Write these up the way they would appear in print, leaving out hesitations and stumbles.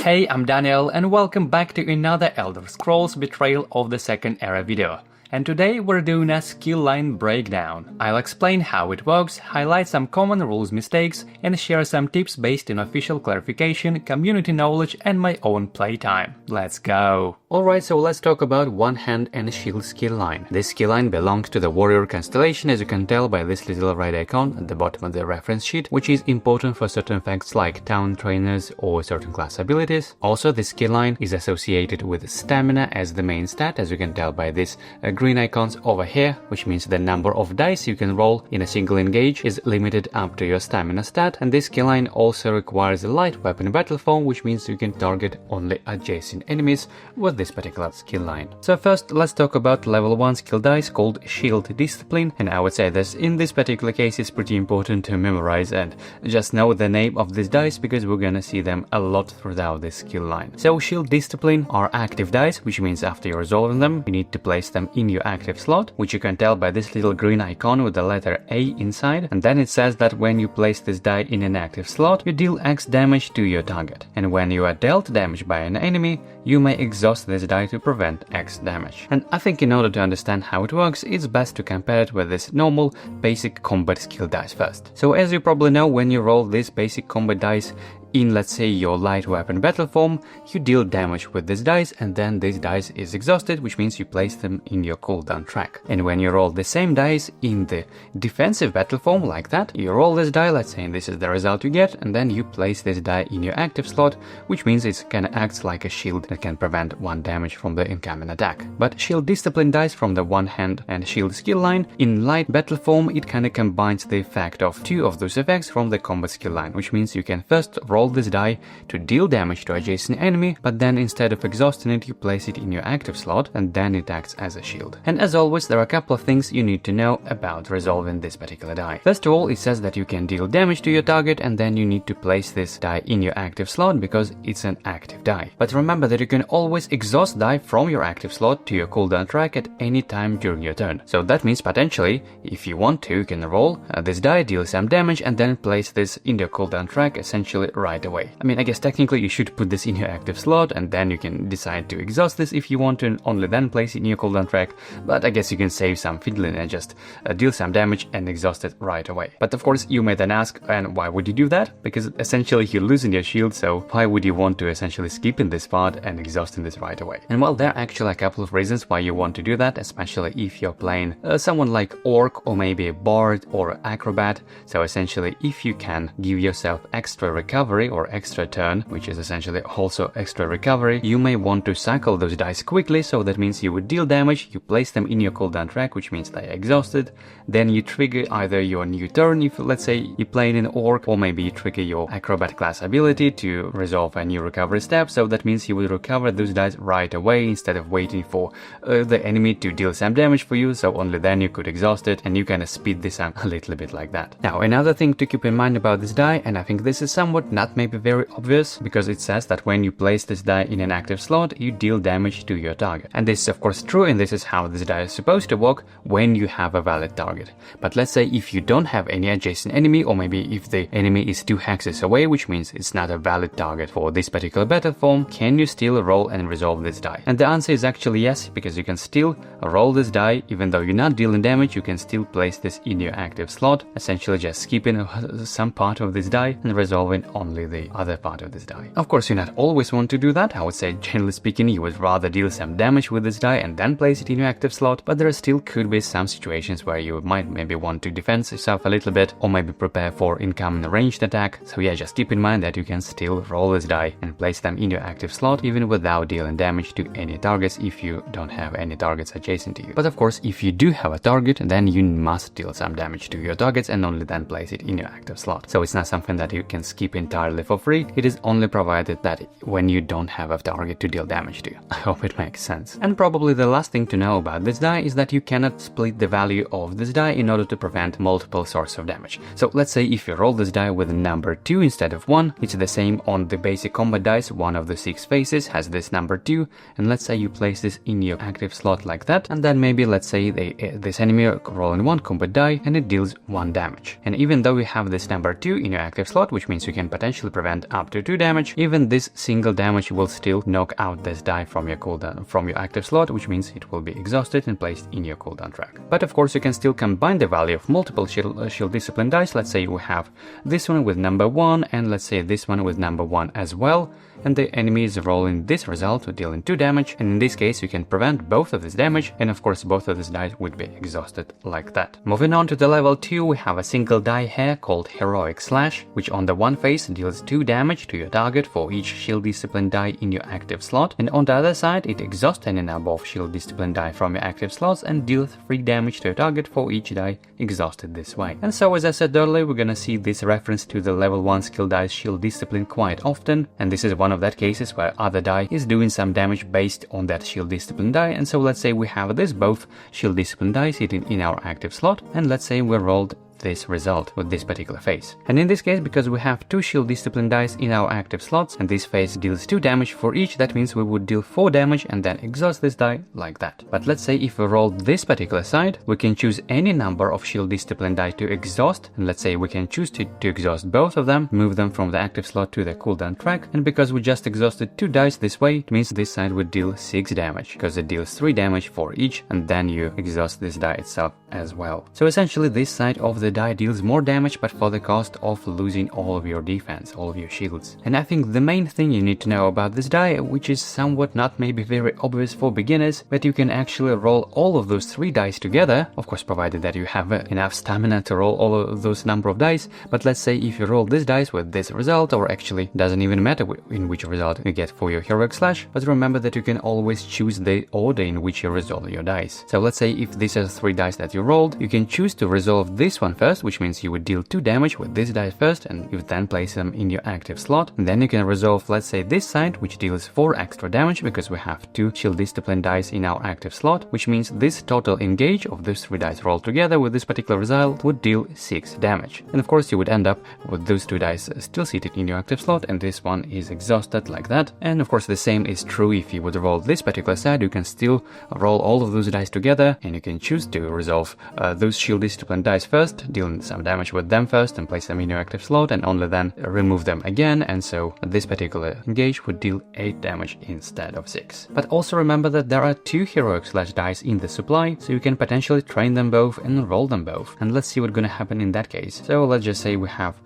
Hey, I'm Daniel and welcome back to another Elder Scrolls Betrayal of the Second Era video. And today we're doing a skill line breakdown. I'll explain how it works, highlight some common rules mistakes, and share some tips based on official clarification, community knowledge, and my own playtime. Let's go! Alright, so let's talk about One Hand and Shield skill line. This skill line belongs to the Warrior Constellation, as you can tell by this little red icon at the bottom of the reference sheet, which is important for certain effects like town trainers or certain class abilities. Also, this skill line is associated with stamina as the main stat, as you can tell by this green icons over here, which means the number of dice you can roll in a single engage is limited up to your stamina stat, and this skill line also requires a light weapon battle form, which means you can target only adjacent enemies with this particular skill line. So first, let's talk about level 1 skill dice called Shield Discipline, and I would say that in this particular case it's pretty important to memorize and just know the name of this dice because we're gonna see them a lot throughout this skill line. So Shield Discipline are active dice, which means after you're resolving them, you need to place them in your active slot, which you can tell by this little green icon with the letter A inside, and then it says that when you place this die in an active slot, you deal X damage to your target, and when you are dealt damage by an enemy, you may exhaust this die to prevent X damage. And I think in order to understand how it works, it's best to compare it with this normal basic combat skill dice first. So as you probably know, when you roll this basic combat dice in, let's say, your light weapon battle form, you deal damage with this dice, and then this dice is exhausted, which means you place them in your cooldown track. And when you roll the same dice in the defensive battle form like that, you roll this die, let's say this is the result you get, and then you place this die in your active slot, which means it kind of acts like a shield that can prevent 1 damage from the incoming attack. But Shield Discipline dice from the One Hand and Shield skill line, in light battle form, it kind of combines the effect of 2 of those effects from the combat skill line, which means you can first roll this die to deal damage to adjacent enemy, but then instead of exhausting it, you place it in your active slot, and then it acts as a shield. And as always, there are a couple of things you need to know about resolving this particular die. First of all, it says that you can deal damage to your target, and then you need to place this die in your active slot because it's an active die. But remember that you can always exhaust die from your active slot to your cooldown track at any time during your turn. So that means potentially, if you want to, you can roll this die, deal some damage, and then place this in your cooldown track essentially right away. I mean, I guess technically you should put this in your active slot, and then you can decide to exhaust this if you want to, and only then place it in your cooldown track, but I guess you can save some fiddling and just deal some damage and exhaust it right away. But of course, you may then ask, and why would you do that? Because essentially you're losing your shield, so why would you want to essentially skip in this part and exhausting this right away? And well, there are actually a couple of reasons why you want to do that, especially if you're playing someone like Orc or maybe a Bard or Acrobat. So essentially, if you can give yourself extra recovery or extra turn, which is essentially also extra recovery, you may want to cycle those dice quickly, so that means you would deal damage, you place them in your cooldown track, which means they are exhausted, then you trigger either your new turn if, let's say, you play in an Orc, or maybe you trigger your Acrobat class ability to resolve a new recovery step, so that means you will recover those dice right away instead of waiting for the enemy to deal some damage for you, so only then you could exhaust it, and you kind of speed this up a little bit like that. Now, another thing to keep in mind about this die, and I think this is somewhat not maybe very obvious, because it says that when you place this die in an active slot, you deal damage to your target. And this is of course true, and this is how this die is supposed to work when you have a valid target. But let's say if you don't have any adjacent enemy, or maybe if the enemy is 2 hexes away, which means it's not a valid target for this particular battle form, can you still roll and resolve this die? And the answer is actually yes, because you can still roll this die, even though you're not dealing damage, you can still place this in your active slot, essentially just skipping some part of this die and resolving only the other part of this die. Of course, you not always want to do that. I would say, generally speaking, you would rather deal some damage with this die and then place it in your active slot, but there still could be some situations where you might maybe want to defend yourself a little bit, or maybe prepare for incoming ranged attack. So yeah, just keep in mind that you can still roll this die and place them in your active slot even without dealing damage to any targets if you don't have any targets adjacent to you. But of course, if you do have a target, then you must deal some damage to your targets and only then place it in your active slot. So it's not something that you can skip entirely for free. It is only provided that when you don't have a target to deal damage to. I hope it makes sense. And probably the last thing to know about this die is that you cannot split the value of this die in order to prevent multiple sources of damage. So let's say if you roll this die with number 2 instead of 1, it's the same on the basic combat dice. One of the 6 faces has this number 2, and let's say you place this in your active slot like that, and then maybe let's say this enemy rolling 1 combat die and it deals 1 damage. And even though you have this number 2 in your active slot, which means you can potentially actually prevent up to 2 damage. Even this single damage will still knock out this die from your cooldown, from your active slot, which means it will be exhausted and placed in your cooldown track. But of course you can still combine the value of multiple shield discipline dice. Let's say we have this one with number 1 and let's say this one with number 1 as well, and the enemy is rolling this result, dealing 2 damage, and in this case you can prevent both of this damage, and of course both of these dice would be exhausted like that. Moving on to the level 2, we have a single die here called Heroic Slash, which on the one face deals 2 damage to your target for each shield discipline die in your active slot, and on the other side it exhausts any number of shield discipline die from your active slots and deals 3 damage to your target for each die exhausted this way. And so, as I said earlier, we're gonna see this reference to the level 1 skill dice shield discipline quite often, and this is one of that cases where other die is doing some damage based on that shield discipline die. And so let's say we have this both shield discipline die sitting in our active slot, and let's say we rolled this result with this particular phase. And in this case, because we have 2 shield discipline dice in our active slots and this phase deals 2 damage for each, that means we would deal 4 damage and then exhaust this die like that. But let's say if we roll this particular side, we can choose any number of shield discipline die to exhaust, and let's say we can choose to exhaust both of them, move them from the active slot to the cooldown track, and because we just exhausted 2 dice this way, it means this side would deal 6 damage, because it deals 3 damage for each, and then you exhaust this die itself as well. So essentially this side of the die deals more damage, but for the cost of losing all of your defense, all of your shields. And I think the main thing you need to know about this die, which is somewhat not maybe very obvious for beginners, but you can actually roll all of those 3 dice together, of course provided that you have enough stamina to roll all of those number of dice. But let's say if you roll this dice with this result, or actually doesn't even matter in which result you get for your Heroic Slash, but remember that you can always choose the order in which you resolve your dice. So let's say if these are 3 dice that you rolled, you can choose to resolve this one first, which means you would deal 2 damage with this die first, and you then place them in your active slot. And then you can resolve, let's say, this side, which deals 4 extra damage because we have 2 shield discipline dice in our active slot, which means this total engage of those 3 dice rolled together with this particular result would deal 6 damage. And of course you would end up with those 2 dice still seated in your active slot, and this one is exhausted like that. And of course the same is true if you would roll this particular side. You can still roll all of those dice together, and you can choose to resolve those shield discipline dice first, dealing some damage with them first and place them in your active slot, and only then remove them again, and so this particular engage would deal 8 damage instead of 6. But also remember that there are 2 Heroic Slash dice in the supply, so you can potentially train them both and roll them both. And let's see what's gonna happen in that case. So let's just say we have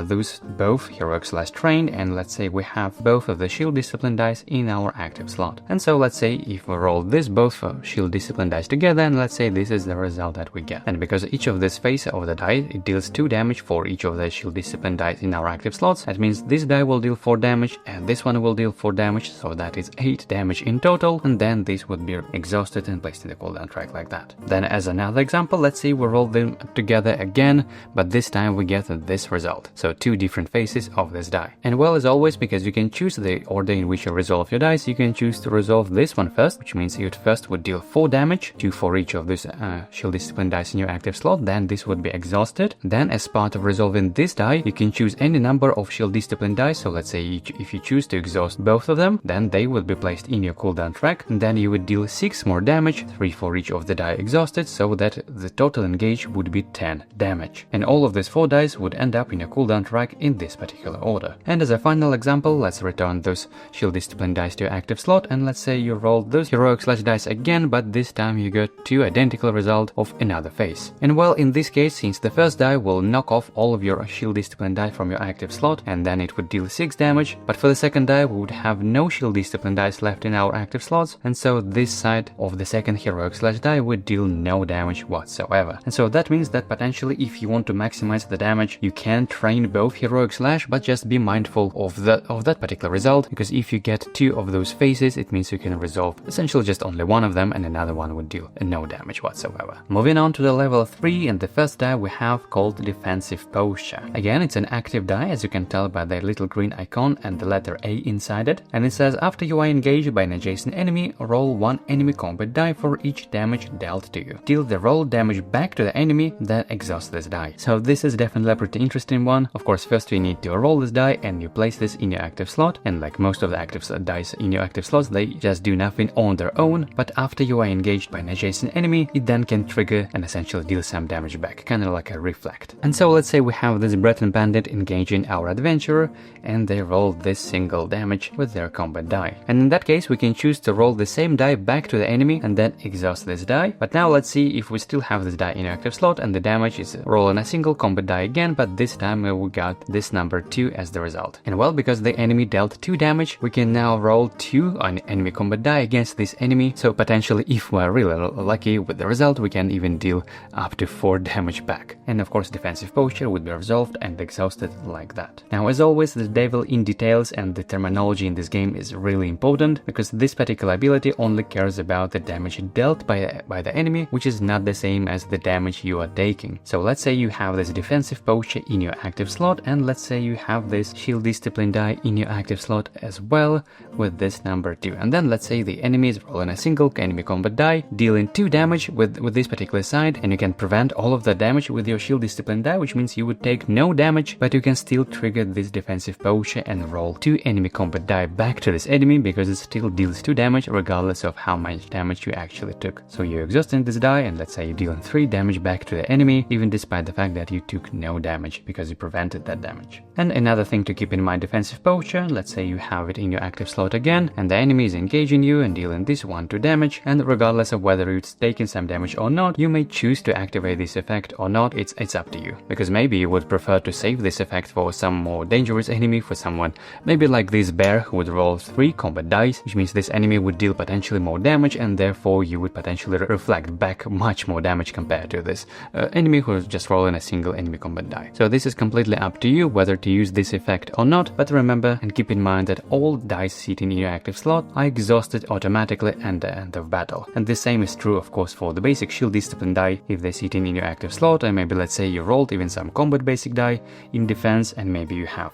those both Heroic Slash trained, and let's say we have both of the shield discipline dice in our active slot. And so let's say if we roll this both shield discipline dice together, and let's say this is the result that we get. And because each of this phase of the die, it deals 2 damage for each of the shield discipline dice in our active slots, that means this die will deal 4 damage and this one will deal 4 damage, so that is 8 damage in total, and then this would be exhausted and placed in the cooldown track like that. Then as another example, let's say we roll them together again, but this time we get this result. So 2 different faces of this die. And well, as always, because you can choose the order in which you resolve your dice, you can choose to resolve this one first, which means you first would deal 4 damage, 2 for each of these shield discipline dice in your active slot, then this would be exhausted. Then as part of resolving this die, you can choose any number of shield discipline dice, so let's say if you choose to exhaust both of them, then they will be placed in your cooldown track, and then you would deal 6 more damage, 3 for each of the die exhausted, so that the total engage would be 10 damage. And all of these 4 dice would end up in a cooldown track in this particular order. And as a final example, let's return those shield discipline dice to your active slot, and let's say you roll those Heroic Slash dice again, but this time you get 2 identical results of another phase. And well, in this case, since the first die will knock off all of your shield discipline die from your active slot, and then it would deal 6 damage, but for the second die we would have no shield discipline dice left in our active slots, and so this side of the second Heroic Slash die would deal no damage whatsoever. And so that means that potentially if you want to maximize the damage, you can train both Heroic Slash, but just be mindful of that particular result, because if you get 2 of those phases, it means you can resolve essentially just only one of them, and another one would deal no damage whatsoever. Moving on to the level 3, and the first die we have called Defensive Posture. Again, it's an active die, as you can tell by the little green icon and the letter A inside it, and it says after you are engaged by an adjacent enemy, roll 1 enemy combat die for each damage dealt to you. Deal the roll damage back to the enemy, then exhaust this die. So this is definitely a pretty interesting one. one. Of course, first you need to roll this die and you place this in your active slot, and like most of the active dice in your active slots, they just do nothing on their own, but after you are engaged by an adjacent enemy, it then can trigger and essentially deal some damage back, kind of like a reflect. And so let's say we have this Breton bandit engaging our adventurer, and they roll this single damage with their combat die. And in that case, we can choose to roll the same die back to the enemy and then exhaust this die. But now let's see if we still have this die in our active slot and the damage is rolling a single combat die again, but this time we got this number 2 as the result. And well, because the enemy dealt 2 damage, we can now roll 2 on enemy combat die against this enemy, so potentially if we're really lucky with the result, we can even deal up to 4 damage back. And of course, defensive posture would be resolved and exhausted like that. Now, as always, the devil in details and the terminology in this game is really important, because this particular ability only cares about the damage dealt by the enemy, which is not the same as the damage you are taking. So let's say you have this defensive posture in your active slot, and let's say you have this shield discipline die in your active slot as well with this number 2. And then let's say the enemy is rolling a single enemy combat die, dealing 2 damage with this particular side, and you can prevent all of the damage with your shield discipline die, which means you would take no damage, but you can still trigger this defensive posture and roll 2 enemy combat die back to this enemy, because it still deals 2 damage regardless of how much damage you actually took. So you're exhausting this die, and let's say you're dealing 3 damage back to the enemy, even despite the fact that you took no damage because you prevented that damage. And another thing to keep in mind, defensive posture, let's say you have it in your active slot again, and the enemy is engaging you and dealing this 1-2 damage, and regardless of whether it's taking some damage or not, you may choose to activate this effect or not. It's up to you, because maybe you would prefer to save this effect for some more dangerous enemy, for someone maybe like this bear who would roll 3 combat dice, which means this enemy would deal potentially more damage, and therefore you would potentially reflect back much more damage compared to this enemy who is just rolling a single enemy combat die. So this is completely up to you whether to use this effect or not, but remember and keep in mind that all dice sitting in your active slot are exhausted automatically at the end of battle. And the same is true, of course, for the basic shield discipline die. If they're sitting in your active slot, and maybe let's say you rolled even some combat basic die in defense, and maybe you have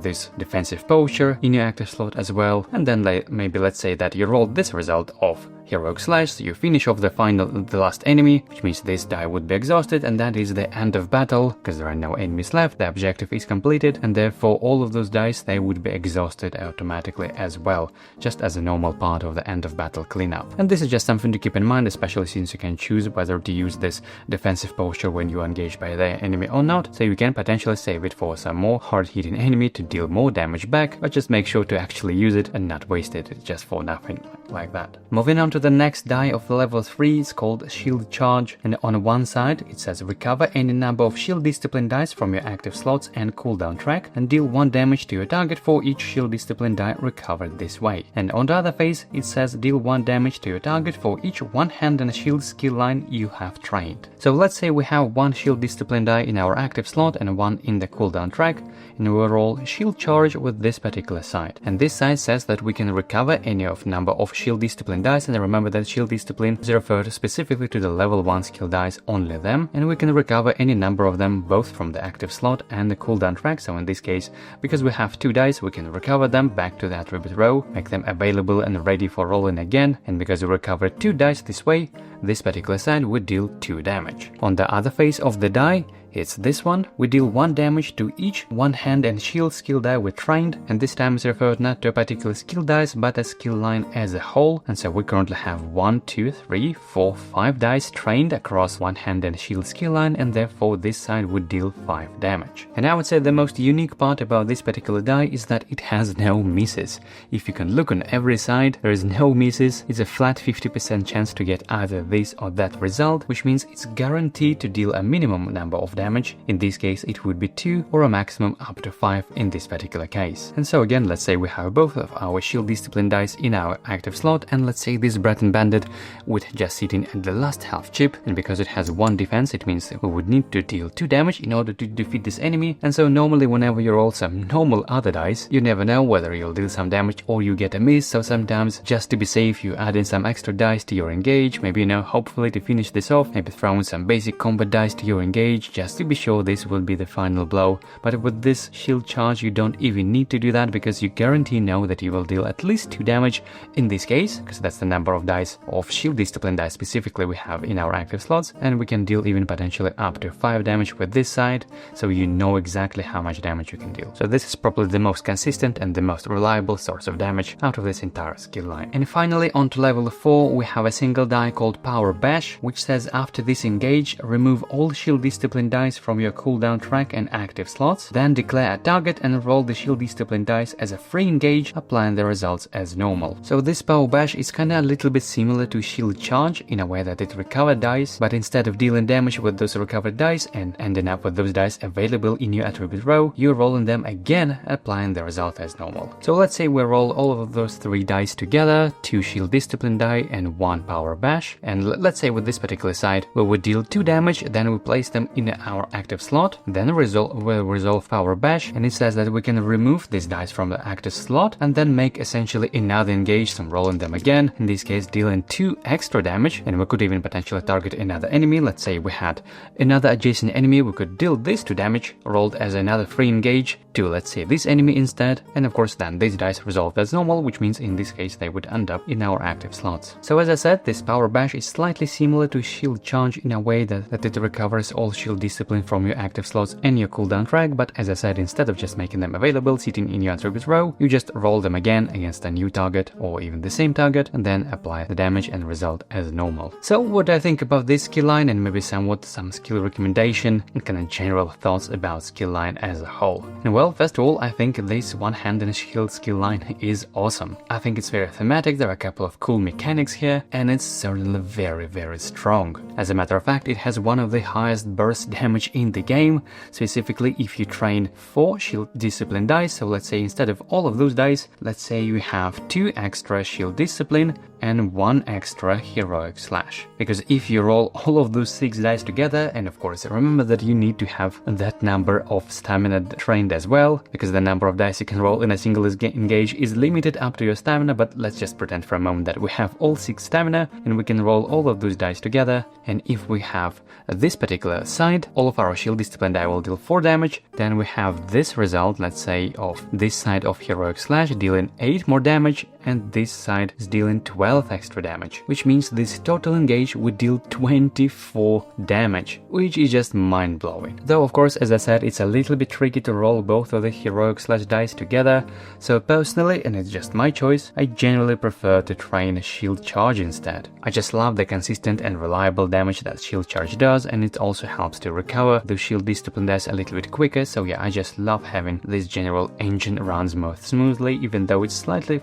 this defensive posture in your active slot as well, and then maybe let's say that you rolled this result of heroic slash, so you finish off the last enemy, which means this die would be exhausted, and that is the end of battle, because there are no enemies left, the objective is completed, and therefore all of those dice, they would be exhausted automatically as well, just as a normal part of the end of battle cleanup. And this is just something to keep in mind, especially since you can choose whether to use this defensive posture when you are engaged by the enemy or not, so you can potentially save it for some more hard-hitting enemy to deal more damage back, but just make sure to actually use it and not waste it just for nothing like that. Moving on to the next die of level 3, is called Shield Charge, and on one side it says recover any number of shield discipline dice from your active slots and cooldown track, and deal 1 damage to your target for each shield discipline die recovered this way. And on the other face it says deal 1 damage to your target for each 1 hand and shield skill line you have trained. So let's say we have 1 shield discipline die in our active slot and 1 in the cooldown track, and we roll Shield Charge with this particular side. And this side says that we can recover any of number of shield discipline dice, and remember that shield discipline is referred specifically to the level 1 skill dice, only them, and we can recover any number of them both from the active slot and the cooldown track. So in this case, because we have 2 dice, we can recover them back to the attribute row, make them available and ready for rolling again, and because we recovered 2 dice this way, this particular side would deal 2 damage. On the other face of the die, it's this one, we deal 1 damage to each 1 hand and shield skill die we trained, and this time is referred not to a particular skill dice but a skill line as a whole, and so we currently have 1, 2, 3, 4, 5 dice trained across 1 hand and shield skill line, and therefore this side would deal 5 damage. And I would say the most unique part about this particular die is that it has no misses. If you can look on every side, there is no misses. It's a flat 50% chance to get either this or that result, which means it's guaranteed to deal a minimum number of damage. In this case it would be 2 or a maximum up to 5 in this particular case. And so again, let's say we have both of our shield discipline dice in our active slot, and let's say this Breton bandit would just sit in at the last half chip, and because it has 1 defense, it means we would need to deal 2 damage in order to defeat this enemy. And so normally whenever you roll some normal other dice, you never know whether you'll deal some damage or you get a miss, so sometimes just to be safe you add in some extra dice to your engage, maybe hopefully to finish this off, maybe throw in some basic combat dice to your engage just just to be sure this will be the final blow. But with this shield charge you don't even need to do that, because you guarantee know that you will deal at least 2 damage in this case, because that's the number of dice of shield discipline dice specifically we have in our active slots, and we can deal even potentially up to 5 damage with this side, so you know exactly how much damage you can deal. So this is probably the most consistent and the most reliable source of damage out of this entire skill line. And finally, on to level 4, we have a single die called Power Bash, which says after this engage, remove all shield discipline dice from your cooldown track and active slots, then declare a target and roll the shield discipline dice as a free engage, applying the results as normal. So this Power Bash is kinda a little bit similar to shield charge in a way that it recovers dice, but instead of dealing damage with those recovered dice and ending up with those dice available in your attribute row, you're rolling them again, applying the result as normal. So let's say we roll all of those 3 dice together, 2 shield discipline die and 1 Power Bash, and let's say with this particular side we would deal 2 damage, then we place them in our active slot, then we'll resolve Power Bash, and it says that we can remove these dice from the active slot and then make essentially another engage, so rolling them again, in this case dealing 2 extra damage, and we could even potentially target another enemy. Let's say we had another adjacent enemy, we could deal this 2 damage, rolled as another free engage to, let's say, this enemy instead, and of course then these dice resolved as normal, which means in this case they would end up in our active slots. So as I said, this Power Bash is slightly similar to shield charge in a way that it recovers all shield discipline from your active slots and your cooldown track, but as I said, instead of just making them available sitting in your attribute row, you just roll them again against a new target or even the same target and then apply the damage and result as normal. So what do I think about this skill line, and maybe some skill recommendation and kind of general thoughts about skill line as a whole? And well, first of all, I think this one-hand and shield skill line is awesome. I think it's very thematic, there are a couple of cool mechanics here, and it's certainly very strong. As a matter of fact, it has one of the highest burst damage in the game, specifically if you train 4 shield discipline dice. So let's say instead of all of those dice, let's say you have 2 extra shield discipline and 1 extra heroic slash. Because if you roll all of those 6 dice together, and of course remember that you need to have that number of stamina trained as well, because the number of dice you can roll in a single engage is limited up to your stamina, but let's just pretend for a moment that we have all 6 stamina and we can roll all of those dice together, and if we have this particular side, all of our shield discipline die will deal 4 damage, then we have this result, let's say, of this side of heroic slash dealing 8 more damage, and this side is dealing 12 extra damage, which means this total engage would deal 24 damage, which is just mind-blowing. Though of course, as I said, it's a little bit tricky to roll both of the heroic slash dice together, so personally, and it's just my choice, I generally prefer to train shield charge instead. I just love the consistent and reliable damage that shield charge does, and it also helps to recover the shield discipline dice a little bit quicker, so yeah, I just love having this general engine runs more smoothly, even though it's slightly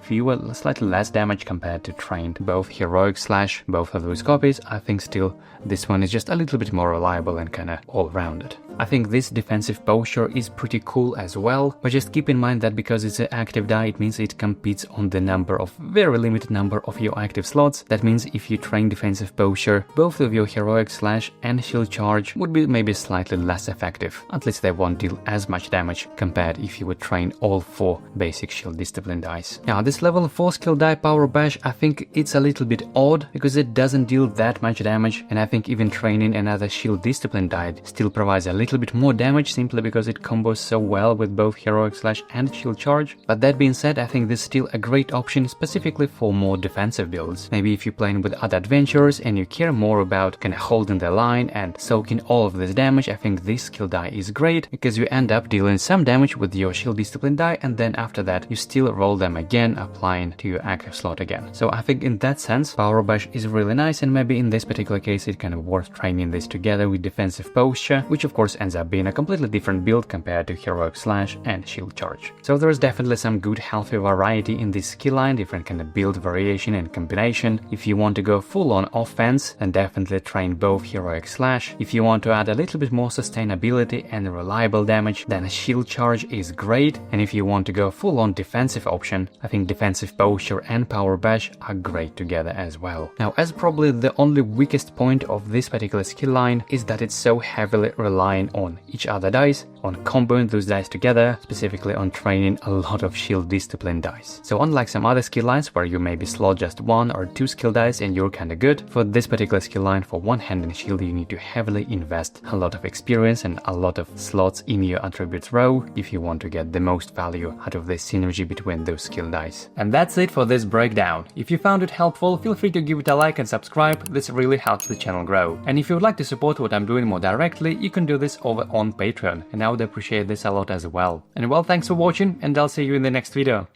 less damage compared to trained both heroic slash, both of those copies. I think still this one is just a little bit more reliable and kinda all-rounded. I think this defensive posture is pretty cool as well, but just keep in mind that because it's an active die, it means it competes on the very limited number of your active slots. That means if you train defensive posture, both of your heroic slash and shield charge would be maybe slightly less effective. At least they won't deal as much damage compared if you would train all 4 basic shield discipline dice. Now this level 4 skill die Power Bash, I think it's a little bit odd because it doesn't deal that much damage, and I think even training another shield discipline die still provides a little bit more damage simply because it combos so well with both heroic slash and shield charge. But that being said, I think this is still a great option specifically for more defensive builds. Maybe if you're playing with other adventurers and you care more about kind of holding the line and soaking all of this damage, I think this skill die is great because you end up dealing some damage with your shield discipline die, and then after that you still roll them again, applying to your active slot again. So I think in that sense Power Bash is really nice, and maybe in this particular case it's kind of worth training this together with defensive posture, which of course ends up being a completely different build compared to heroic slash and shield charge. So there is definitely some good healthy variety in this skill line, different kind of build variation and combination. If you want to go full on offense, then definitely train both heroic slash. If you want to add a little bit more sustainability and reliable damage, then shield charge is great. And if you want to go full on defensive option, I think defensive posture and Power Bash are great together as well. Now, as probably the only weakest point of this particular skill line is that it's so heavily relying on each other dice, on comboing those dice together, specifically on training a lot of shield discipline dice. So unlike some other skill lines where you maybe slot just 1 or 2 skill dice and you're kinda good, for this particular skill line for one hand and shield you need to heavily invest a lot of experience and a lot of slots in your attributes row if you want to get the most value out of the synergy between those skill dice. And that's it for this breakdown. If you found it helpful, feel free to give it a like and subscribe, this really helps the channel grow. And if you would like to support what I'm doing more directly, you can do this over on Patreon, and I would appreciate this a lot as well. And well, thanks for watching, and I'll see you in the next video.